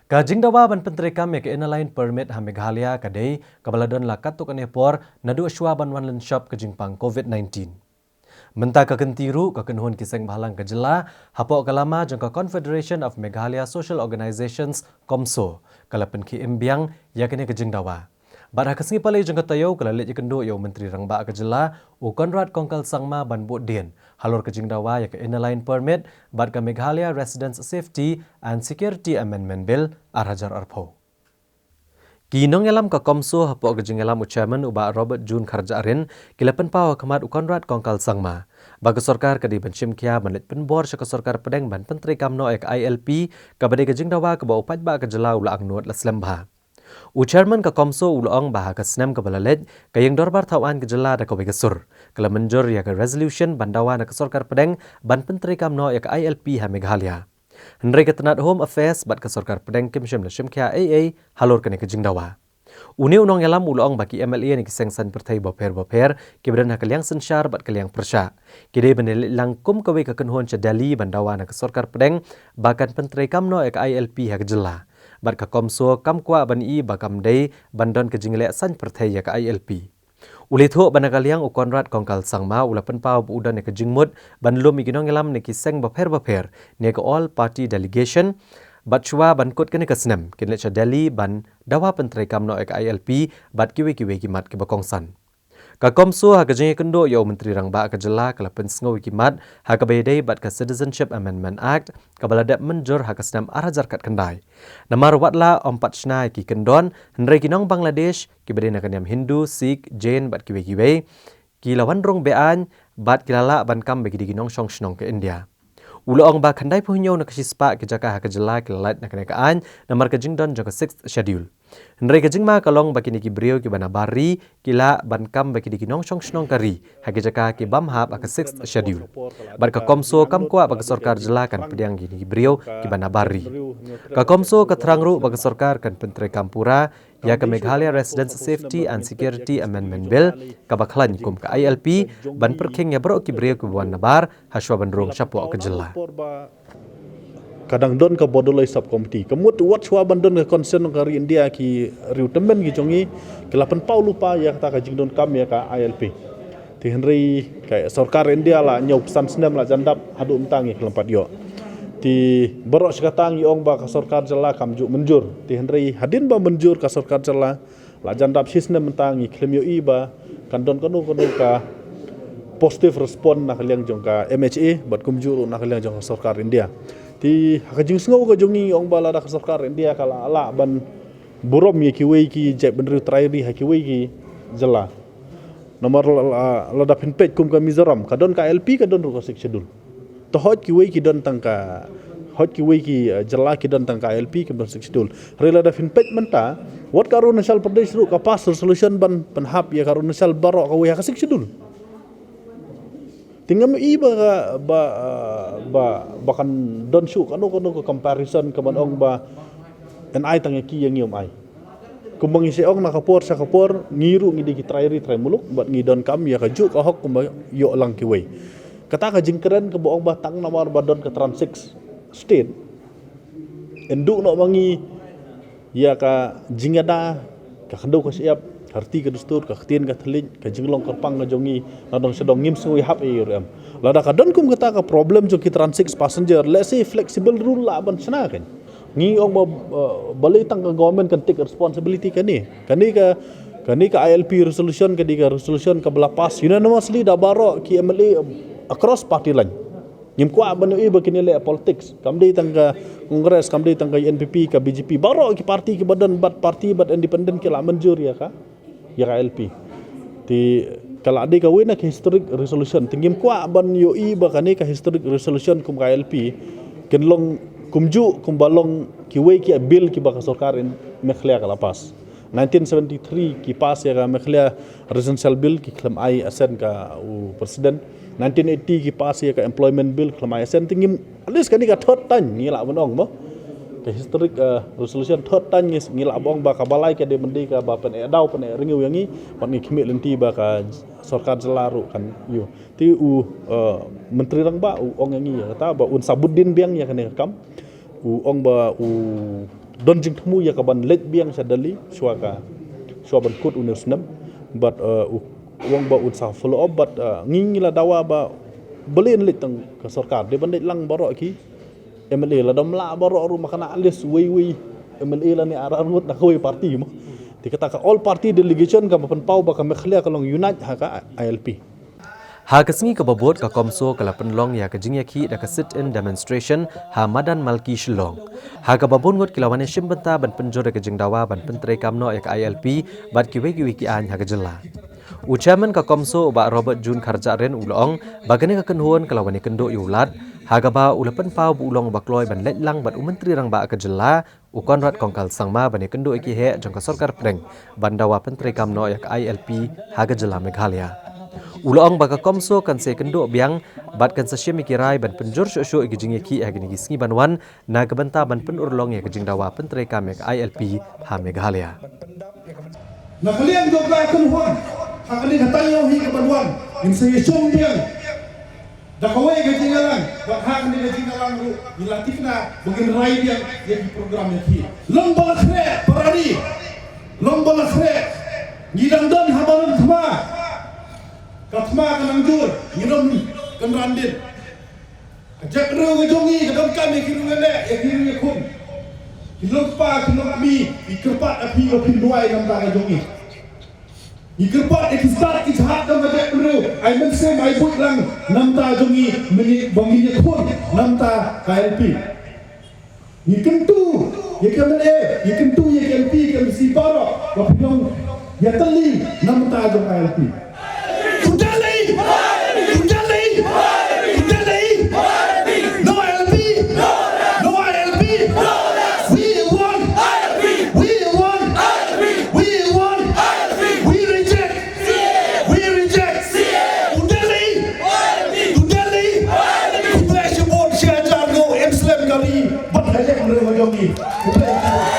Kajing dawa ban pentri kami ke inalain permit ha Meghalaya kadai kabaladon lakat tuk anepor nadu aswa ban wanlen shop kajingpang COVID-19. Menta kakentiru kakenhun kiseng bahalang kejela hapok kalama jangka Confederation of Meghalaya Social Organizations KOMSO kalapen ki imbiang yakini kajing dawa. Bar hakesengi palai jangka tayo kalalit ikendo yo menteri rangba kejela u Conrad Kongkal Sangma ban Bodin halor kajing dawa yak inalain permit bar ka Meghalaya Residents Safety and Security Amendment Bill arhajar arpo. Kinong elam ka komso hapok kajing elam chairman uba Robert Jun Kharjarin kilapan pawa kamat u Conrad Kongkal Sangma. Bagi sorkar kadi benchim kia banit penbor syaka sorkar pedeng ban pentri kamno ek ILP kabade kajing dawa ka bau pajba kejela ula angnuat laslemba. U chairman ka komso ulong baha ka snem ka balalet kayang dorbar tawan kejela da kawe gesur kala menjur ya ka resolution bandawa na ka sorkar pedeng ban pentri kamno ek ILP ha Meghalaya. Hendrai ka tenat home affairs bat ka sorkar pedeng kimshim la shimkia AA halor kane kajing dawa. Uni unong yalam ulong baki MLA ni kisengsan pertai boper kibadan hakaliang sensyar bat kaliang persya. Kide benelit langkum kawe ka kenhon cha Delhi bandawa na ka sorkar pedeng bakan pentri kamno ek ILP ha kejela. Bat ka komso kam kwa ban I bakam day bandon kajing le san pertai ya ka ILP. Ulitho banagaliang u Conrad Kongkal Sangma ulapan pau udan ne kajingmut banlum iginong elam ne kiseng boper ne ka all party delegation batchwa bankut kene kasnem kinle cha Delhi ban dawa pentrai kamno ek ILP bat kiwe kimat ke bakongsan. Ka komso ha kajing kendo yo menteri rangba kejela kalapen sngo kimat ha kabedai bat ka Citizenship Amendment Act kabaladat menjur ha kasnem arajar kat kendai. Namar watla ompat snai ki kendon hendrai kinong Bangladesh kibade na kanyam Hindu, Sikh, Jain bat kiwe ki lawan rong bean bat kilala ban kam bagi diginong shong shnong ke India. Ulong ba kandai puhnyo na kasispa ke jaka ha kejela kilalat na kenekaan namar kajing don jaka 6th schedule. Hendrai kajing ma kalong baki ni kibrio ki banabari kila ban kam baki diginong shong shnong kari ha jaka ki bamhab aka 6th schedule. Bar ka komso kam kwa bagi sorkar jela kan pediang gini kibrio ki banabari. Ka komso katrangru bagi sorkar kan pentri kampura ya ke Meghalaya Residents Safety and Security Amendment Bill kabaklan kum ke ILP ban perking ya bro kibrio ki buan nabar haswa bandrung syapwa kejela. Kadang don ka bodolai subcommittee kemut wat chwa bandon ka concern kari India ki riu temen ki jongi kelapan pau lupa ya kata ka jingdon kam ya ka ILP ti henry ka sarkar India la nyau pesan snem la jandap hadu umtangi kelampat yo ti berok sekatang yong ba ka sarkar jela kamju menjur ti henry hadin ba menjur ka sarkar jela la jandap sisnem mentangi klem yo iba kandon kanu ka positive respond nak liang jong ka MHA bat kumjuru nak liang jong sarkar India ti hakajing sngo ka jongi ong bala da sarkar India kala ala ban burom ye kiwe ki jeb benru trairi ha kiwe ki jela nomor la da page kum ka Mizoram kadon ka LP kadon ru ka schedule to hot kiwe ki don tangka hot kiwe ki jela ki don tangka LP ki don schedule rela da page menta wat ka Arunachal Pradesh ru ka pass resolution ban penhap ya ka Arunachal barok ka we ha schedule tinggal iba bahkan don syuk anu ke comparison ke ong ba en ai tang ki yang yom ai kumbang isi ong nakapor sa kapor ngiru ngidi ki trairi trai muluk bat ngidon kam ya ka juk ka hok kumba yo lang ki we kata ka jingkeren ke boong ba tang namar badon ke trans 6 state enduk no mangi ya ka jingada ka kendo ka siap harti ke dustur ka ktien ka thelin ka jinglong kerpang ka jongi nadong sedong ngim sui hap e ram lada ka don kum kata ka problem jo ki trans 6 passenger let's say flexible rule la ban sana kan ngi ong balai tang ka government kan take responsibility kani ka ILP resolution ka diga resolution ka bela pas unanimously da baro ki MLA across party line ngim kwa ban e ba kini le politics kam dei tang ka kongres kam dei tang ka NPP ka BJP baro ki party ki badan bat party bat independent ki la manjur ya ka LP ti kala ade ka wena ka historic resolution tingim kwa ban yo I ba kani ka historic resolution kum ka LP kenlong kumju kumbalong ki we ki bill ki ba ka sarkar in Meghalaya kala pas 1973 ki pas ya ka Meghalaya residential bill ki klam ai asen ka president 1980 ki pas ya ka employment bill klam ai asen tingim alis kani ka third tan ngila bonong mo ka historic resolution third tan ngila bong ba ka balai ka de mendi ka ba pen dau pen ringu yangi pan ngi khimit lenti ba ka sarkar jelaru kan yo ti menteri rang ba ong yangi ya ta ba un Sabuddin biang ya kan kam ong ba don jing temu ya kaban let biang sadali suaka suaban kut unersnam but wong ba unsah follow up but ngingila dawa ba belen let tang ka sarkar de ban let lang baro ki MLA la dam la baro ru makana alis we MLA la ni aranut na koy party mo dikata ka all party delegation ka mapan pau ba ka mekhlia ka long unite ha ka ILP ha kasngi ka babot ka komso kala penlong ya ka jingyaki da ka sit in demonstration ha madan malki shillong ha ka babon ngot kilawane shimbenta ban penjor ka jingdawa ban pentre kamno ya ka ILP bat ki wiki an ha ka jela ucaman ka komso ba Robert Jun Kharjaren ulong bagane ka kenhuan kalawane kendo yulat ha ka ba ulapan pau bu ulong bakloi ban letlang bat umentri rang ba ka jela ukon rat kongkal sangma bane kendo iki he jong ka sarkar preng bandawa pentre kamno ya ka ILP ha ka jela Meghalaya Ulang baka komso kan se kendo biang bat kan sa mikirai ban penjur syo igijing ki agini gisngi banwan na gebenta ban penurlong ya gejing dawa pentre kame ILP ha Meghalaya. Na kalian do ka kan hon ha kalian hatayo hi ka banwan in sa yong biang da kawai gejing alang bat ha ni gejing alang ru ilatif na bugin rai biang ya di program ya ki lomba khre parani lomba khre ngidang don habalun thma Katma kanang jur, ngirom kan randin. Ajak ru ngejongi kadam kami kiru ngele ya kiru ya kun. Kilok pa kilok mi ikerpat api api luai nam ta ngejongi. Ikerpat ikistat ikhat nam ajak ru. Ai men se mai put lang nam ta jongi meni bangi ya kun nam ta KLP. Ikentu ya KMLA, ikentu ya KLP kan si paro. Wapinong ya tali nam ta jong KLP. But I